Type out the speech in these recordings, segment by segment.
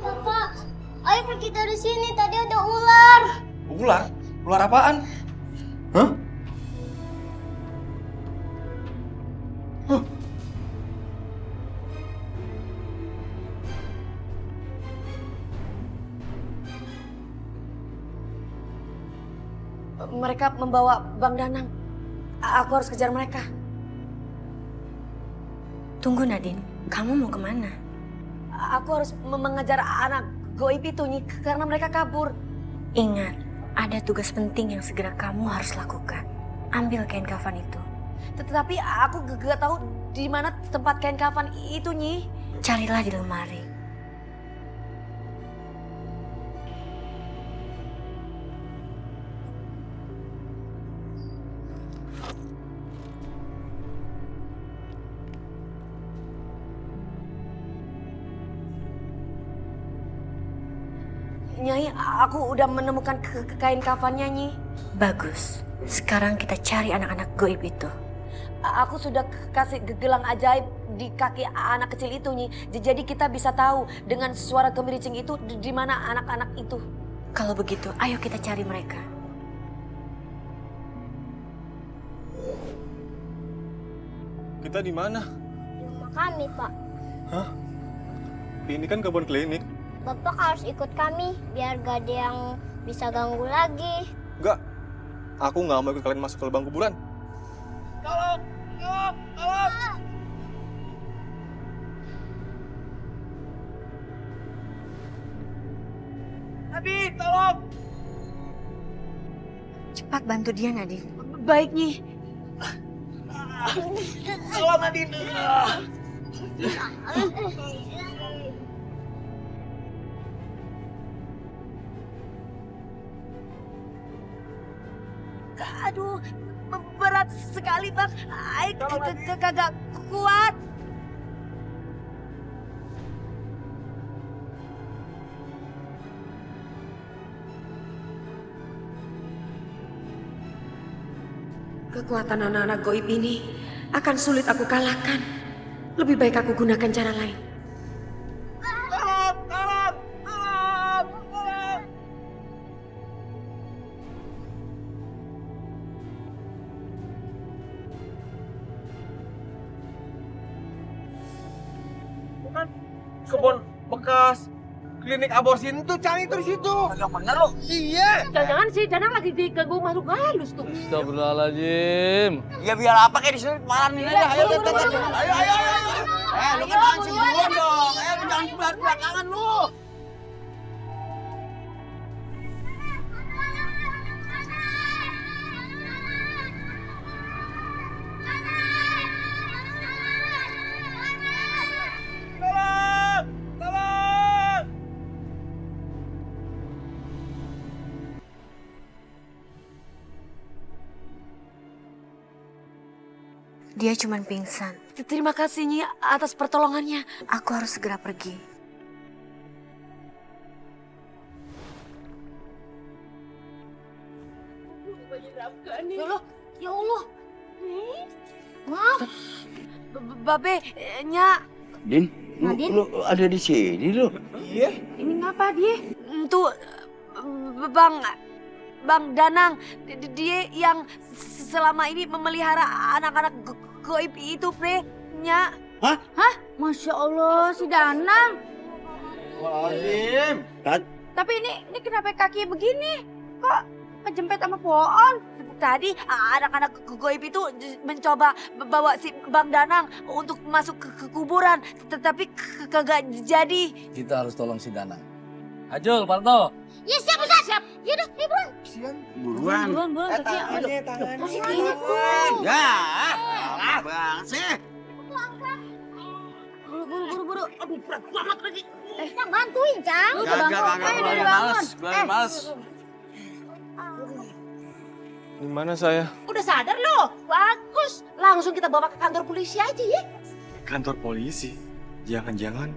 Bapak, ayo pergi dari sini. Tadi ada ular. Ular? Ular apaan? Hah? Huh? Mereka membawa Bang Danang. Aku harus kejar mereka. Tunggu Nadine, kamu mau kemana? Aku harus mengejar anak goib itu Nyi, karena mereka kabur. Ingat, ada tugas penting yang segera kamu harus lakukan. Ambil kain kafan itu. Tetapi aku gak tahu di mana tempat kain kafan itu Nyi. Carilah di lemari. Nyai, aku udah menemukan kain kafannya Nyi. Bagus. Sekarang kita cari anak-anak goib itu. Aku sudah kasih gelang ajaib di kaki anak kecil itu Nyi. Jadi kita bisa tahu dengan suara gemericing itu di mana anak-anak itu. Kalau begitu, ayo kita cari mereka. Kita di mana? Di rumah kami, Pak. Hah? Ini kan kebun klinik. Bapak harus ikut kami biar gak ada yang bisa ganggu lagi. Enggak. Aku nggak mau ikut kalian masuk ke lubang kuburan. Tolong! Tolong! Tolong! Nabi, tolong! Cepat bantu dia, Nadine. Baik Nyi. Tolong, Nadine! Aduh, berat sekali Bang. Kagak kuat. Kekuatan anak-anak goib ini akan sulit aku kalahkan. Lebih baik aku gunakan cara lain. Tolong! Tolong! Tolong! Tolong! Kan kebun bekas klinik aborsi itu cari itu di situ. Agak bener lo. Iya. Jangan-jangan si Danang lagi diganggu makhluk halus tuh. Astagfirullahaladzim. Ya biar apa kayak di sini malam ini aja. Ayo, ayo, ayo, ayo. Lu kan jangan sendirian dong. Lu jangan belakangan lu. Tolong! Tolong! Dia cuma pingsan. Terima kasih Nyi atas pertolongannya. Aku harus segera pergi. Ya Allah, ya Allah. Maaf. Babe, Nya. Din, lu ada di sini lu. Iya. Ini ngapa dia? Tuh Bang Danang, dia yang selama ini memelihara anak-anak goib itu, Pre. Nya. Masya Allah, si Danang. Azim. Tapi ini kenapa kakinya begini? Kok kejempet sama pohon? Tadi anak-anak goib itu mencoba bawa si Bang Danang untuk masuk ke kuburan, tetapi kagak jadi. Kita harus tolong si Danang. Ajul, Parto. Ya siap, Ustaz. Siap. Yaudah, ayo buruan. Buruan. Buruan, kakinya. Tangannya. Masih gini tuh. Ya, salah banget sih. Buru. Aduh, berat banget lagi. Yang bantuin, Cang. Gak, males. Gue males. Di mana saya? Udah sadar loh? Bagus. Langsung kita bawa ke kantor polisi aja ya. Kantor polisi? Jangan-jangan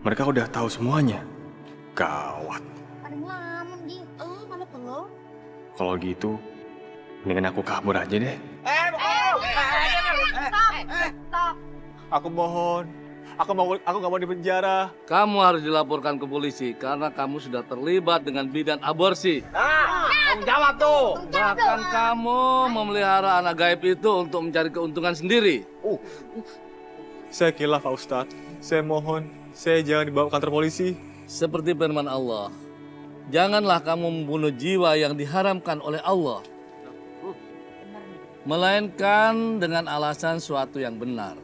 mereka udah tahu semuanya. Gawat. Ada ngelamun, Di. Mana belum? Kalau gitu, mendingan aku kabur aja deh. Stop. Aku mohon. Aku nggak mau dipenjara. Kamu harus dilaporkan ke polisi karena kamu sudah terlibat dengan bidan aborsi. Tanggung jawab tuh. Bahkan kamu memelihara anak gaib itu untuk mencari keuntungan sendiri. Saya khilaf, Pak Ustadz. Saya mohon, saya jangan dibawa ke kantor polisi. Seperti firman Allah, janganlah kamu membunuh jiwa yang diharamkan oleh Allah, melainkan dengan alasan suatu yang benar.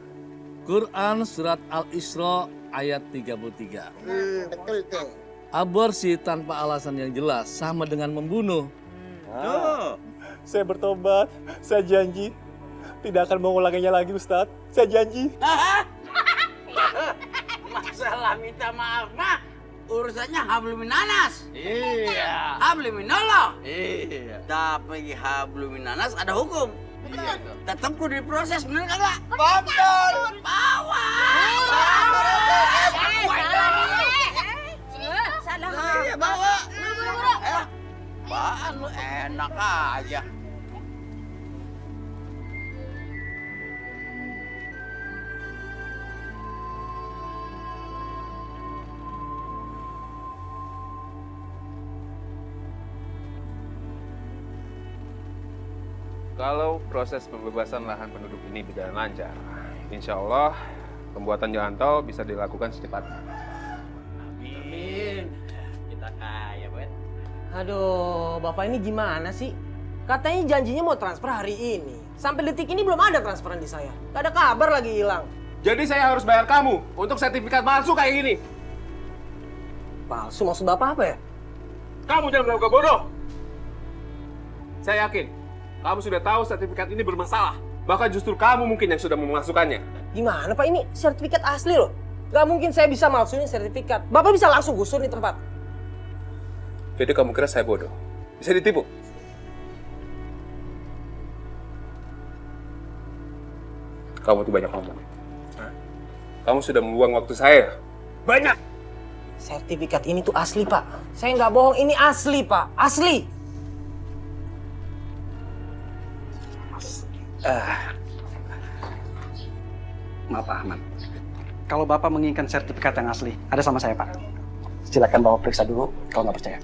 Quran Surat Al-Isra ayat 33. Betul tuh. Aborsi tanpa alasan yang jelas sama dengan membunuh. Saya bertobat. Saya janji tidak akan mengulanginya lagi, Ustadz. Saya janji. Masalah minta maaf mah urusannya habluminanas. Iya. Habluminallah. Iya. Tapi habluminanas ada hukum. Iya. Tetap kudu diproses, bener kagak? Betul. Bawa. Iya, bawa. Apaan lu enak aja. Kalau proses pembebasan lahan penduduk ini berjalan lancar, insya Allah pembuatan jalan tol bisa dilakukan secepatnya. Amin. Kita kaya, Bet. Aduh, Bapak ini gimana sih? Katanya janjinya mau transfer hari ini. Sampai detik ini belum ada transferan di saya. Gak ada kabar lagi hilang. Jadi saya harus bayar kamu untuk sertifikat palsu kayak gini. Palsu maksud Bapak apa ya? Kamu jangan berlaku bodoh. Saya yakin kamu sudah tahu sertifikat ini bermasalah. Bahkan justru kamu mungkin yang sudah memasukkannya. Gimana Pak, ini sertifikat asli loh. Gak mungkin saya bisa malsuin sertifikat. Bapak bisa langsung gusur nih tempat. Jadi kamu kira saya bodoh? Bisa ditipu? Kamu tuh banyak ngomong. Kamu sudah membuang waktu saya. Banyak! Sertifikat ini tuh asli Pak. Saya nggak bohong, ini asli Pak. Asli! Maaf Pak Ahmad, kalau Bapak menginginkan sertifikat yang asli, ada sama saya Pak. Silakan Bapak periksa dulu kalau nggak percaya.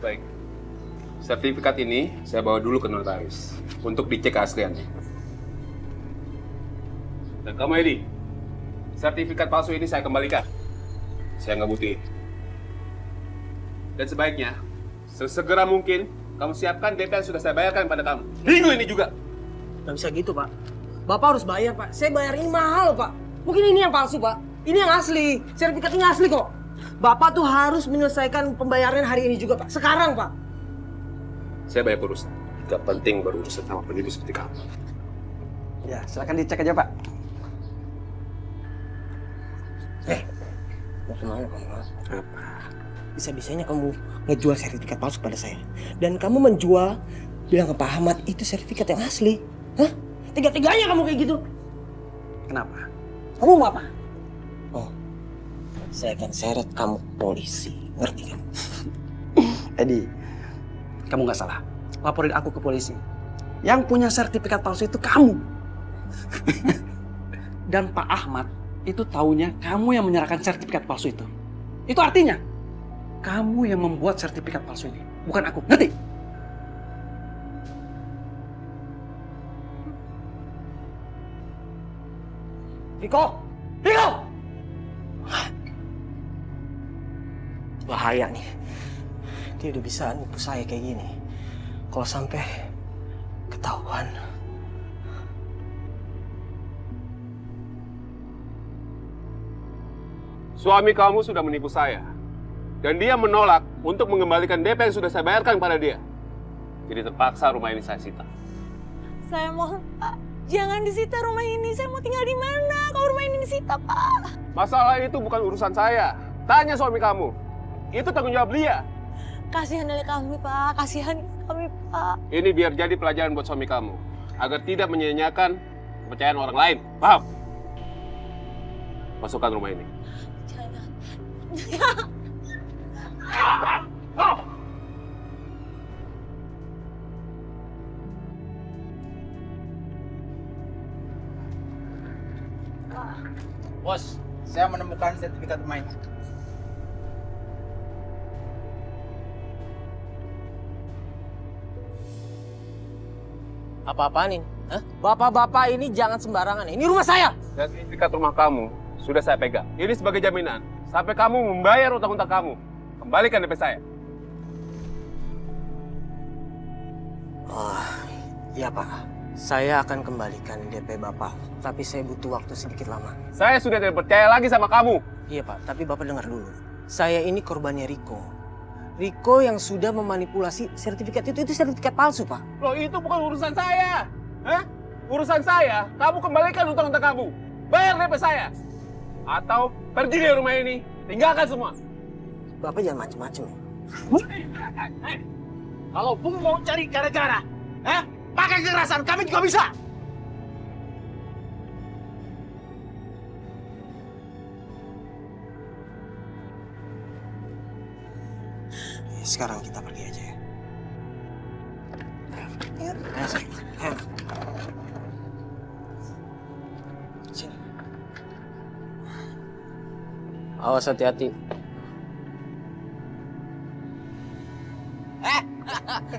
Baik. Sertifikat ini saya bawa dulu ke notaris untuk dicek keasliannya. Dan kamu Edi, sertifikat palsu ini saya kembalikan. Saya nggak butuh. Dan sebaiknya, sesegera mungkin kamu siapkan DP yang sudah saya bayarkan pada kamu. Minggu ini juga. Nggak bisa gitu Pak. Bapak harus bayar Pak. Saya bayar ini mahal Pak. Mungkin ini yang palsu Pak. Ini yang asli. Sertifikat ini asli kok. Bapak tuh harus menyelesaikan pembayaran hari ini juga Pak. Sekarang Pak. Saya banyak urusan. Gak penting berurusan sama penduduk seperti kamu. Ya, silakan dicek aja Pak. Mau kemana kamu? Apa? Bisa-bisanya kamu ngejual sertifikat palsu pada saya. Dan kamu menjual, bilang ke Pak Ahmad itu sertifikat yang asli. Hah? Tiga-tiganya kamu kayak gitu. Kenapa? Kamu mau apa? Oh, saya akan seret kamu ke polisi. Ngerti kan? Edi, kamu nggak salah. Laporin aku ke polisi. Yang punya sertifikat palsu itu kamu. Dan Pak Ahmad itu taunya kamu yang menyerahkan sertifikat palsu itu. Itu artinya kamu yang membuat sertifikat palsu ini, bukan aku. Ngerti? Riko! Riko! Bahaya nih. Dia udah bisa nipu saya kayak gini. Kalau sampai ketahuan. Suami kamu sudah menipu saya. Dan dia menolak untuk mengembalikan DP yang sudah saya bayarkan pada dia. Jadi terpaksa rumah ini saya sita. Saya mohon, Pak, jangan disita rumah ini. Saya mau tinggal di mana kalau rumah ini disita, Pak? Masalah itu bukan urusan saya. Tanya suami kamu. Itu tanggung jawab dia. Kasihan dari kami, Pak. Kasihan kami, Pak. Ini biar jadi pelajaran buat suami kamu. Agar tidak menyia-nyiakan kepercayaan orang lain. Paham? Masukkan rumah ini. Bos, saya menemukan sertifikat pemain. Apa-apaan ini? Hah? Bapak-bapak ini jangan sembarangan. Ini rumah saya. Sertifikat rumah kamu sudah saya pegang. Ini sebagai jaminan. Sampai kamu membayar utang-utang kamu. Kembalikan DP saya. Oh, iya Pak. Saya akan kembalikan DP Bapak. Tapi saya butuh waktu sedikit lama. Saya sudah tidak percaya lagi sama kamu. Iya Pak, tapi Bapak dengar dulu. Saya ini korbannya Riko. Riko yang sudah memanipulasi sertifikat itu sertifikat palsu, Pak. Loh, itu bukan urusan saya. Hah? Urusan saya, kamu kembalikan utang-utang kamu. Bayar DP saya. Atau pergi dari rumah ini, tinggalkan semua. Bapak jangan macem-macem. Kalau Bung mau cari gara-gara, pakai kekerasan, kami juga bisa. Sekarang kita pergi aja ya. Ayo, sayang. Ayo. Sini. Awas hati-hati.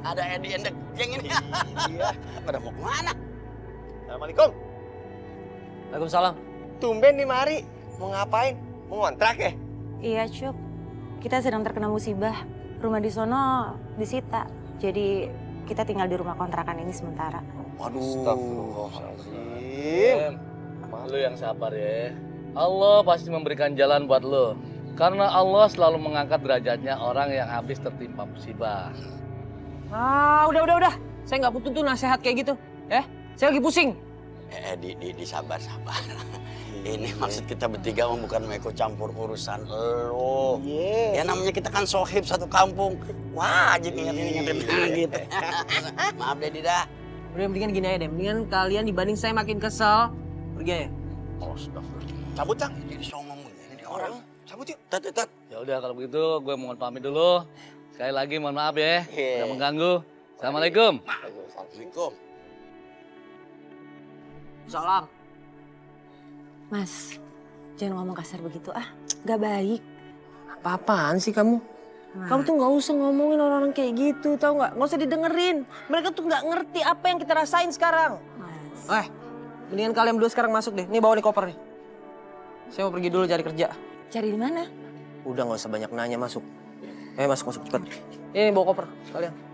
Ada Edi Endek geng ini. Iya. Pada mau kemana? Assalamualaikum. Waalaikumsalam. Tumben nih mari. Mau ngapain? Mau ngontrak ya? Iya, Cuk. Kita sedang terkena musibah. Rumah di sono disita. Jadi kita tinggal di rumah kontrakan ini sementara. Waduh. Astagfirullahaladzim. Lu yang sabar ya. Allah pasti memberikan jalan buat lu. Karena Allah selalu mengangkat derajatnya orang yang habis tertimpa musibah. Ah, udah. Saya nggak butuh tuh nasihat kayak gitu. Ya, saya lagi pusing. Di sabar. Ini maksud kita bertiga bukan mau ikut campur urusan lo. Ya namanya kita kan sohib satu kampung. Wajib ingetin gitu. Maaf deh Dida. Udah mendingan gini aja deh. Mendingan kalian dibanding saya makin kesel. Pergi aja. Astagfirullah. Cabut, Cang. Jadi songong ini orang. Cabut yuk. Tat. Ya udah kalau begitu gue mohon pamit dulu. Sekali lagi mohon maaf ya. Udah mengganggu. Assalamualaikum. Assalamualaikum. Salam. Mas, jangan ngomong kasar begitu Gak baik. Apa-apaan sih kamu? Kamu tuh nggak usah ngomongin orang-orang kayak gitu, tau nggak? Nggak usah didengerin. Mereka tuh nggak ngerti apa yang kita rasain sekarang. Mas. Mendingan kalian berdua sekarang masuk deh. Nih bawa nih koper nih. Saya mau pergi dulu cari kerja. Cari di mana? Udah nggak usah banyak nanya, masuk. Masuk cepat. Ini bawa koper kalian.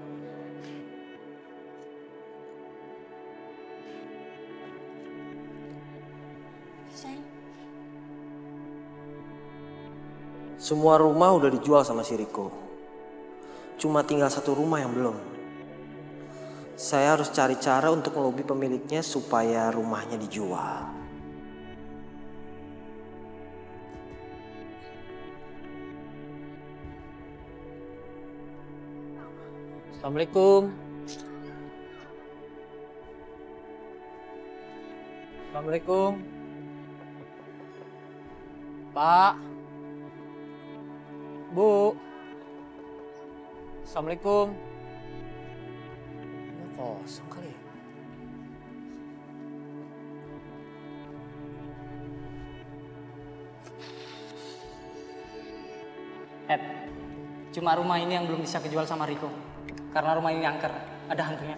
Semua rumah udah dijual sama si Riko. Cuma tinggal satu rumah yang belum. Saya harus cari cara untuk melobi pemiliknya supaya rumahnya dijual. Assalamualaikum. Assalamualaikum. Pak. Bu. Assalamualaikum. Ini kosong kali ya? Cuma rumah ini yang belum bisa kejual sama Riko. Karena rumah ini angker, ada hantunya.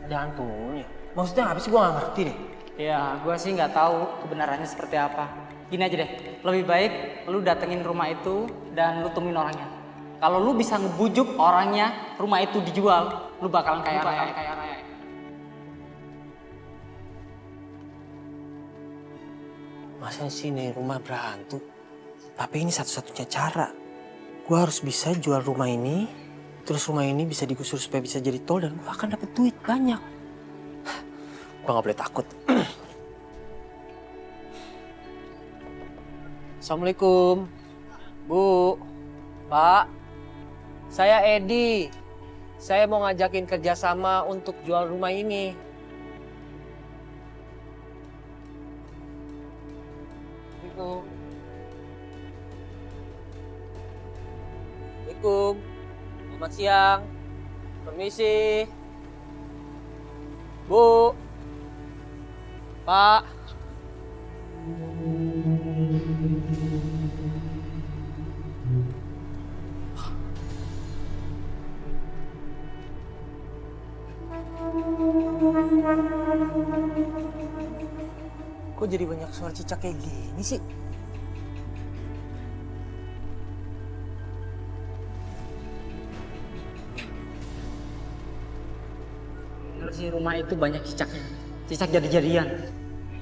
Ada hantunya? Maksudnya apa sih? Gue gak ngerti deh. Ya, gue sih nggak tahu kebenarannya seperti apa. Gini aja deh, lebih baik lu datengin rumah itu dan lu temuin orangnya. Kalau lu bisa ngebujuk orangnya, rumah itu dijual, lu bakalan kaya raya. Masa sih nih rumah berhantu? Tapi ini satu-satunya cara. Gue harus bisa jual rumah ini, terus rumah ini bisa digusur supaya bisa jadi tol dan gue akan dapet duit banyak. Gue gak boleh takut. Assalamualaikum. Bu, Pak. Saya Edi. Saya mau ngajakin kerjasama untuk jual rumah ini. Assalamualaikum. Assalamualaikum. Selamat siang. Permisi. Bu. Pak. Kok jadi banyak suara cicak kayak gini sih? Bener sih, rumah itu banyak cicaknya. Cicak jadi-jadian.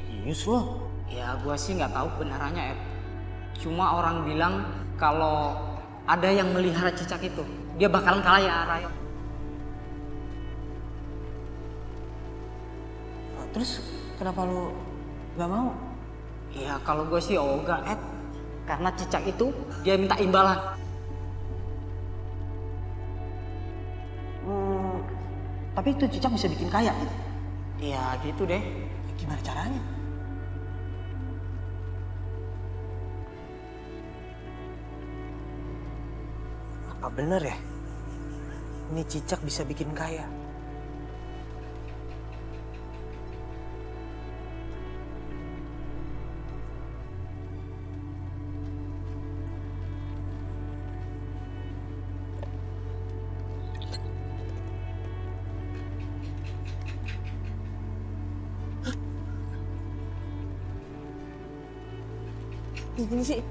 Serius lo? Ya gua sih nggak tahu kebenarannya, Ed. Cuma orang bilang kalau ada yang melihara cicak itu, dia bakalan kaya raya. Terus kenapa lo gak mau? Ya kalau gue sih ogah, Ed. Karena cicak itu dia minta imbalan. Tapi itu cicak bisa bikin kaya gitu. Ya gitu deh. Gimana caranya? Apa bener ya? Ini cicak bisa bikin kaya. Gini sih.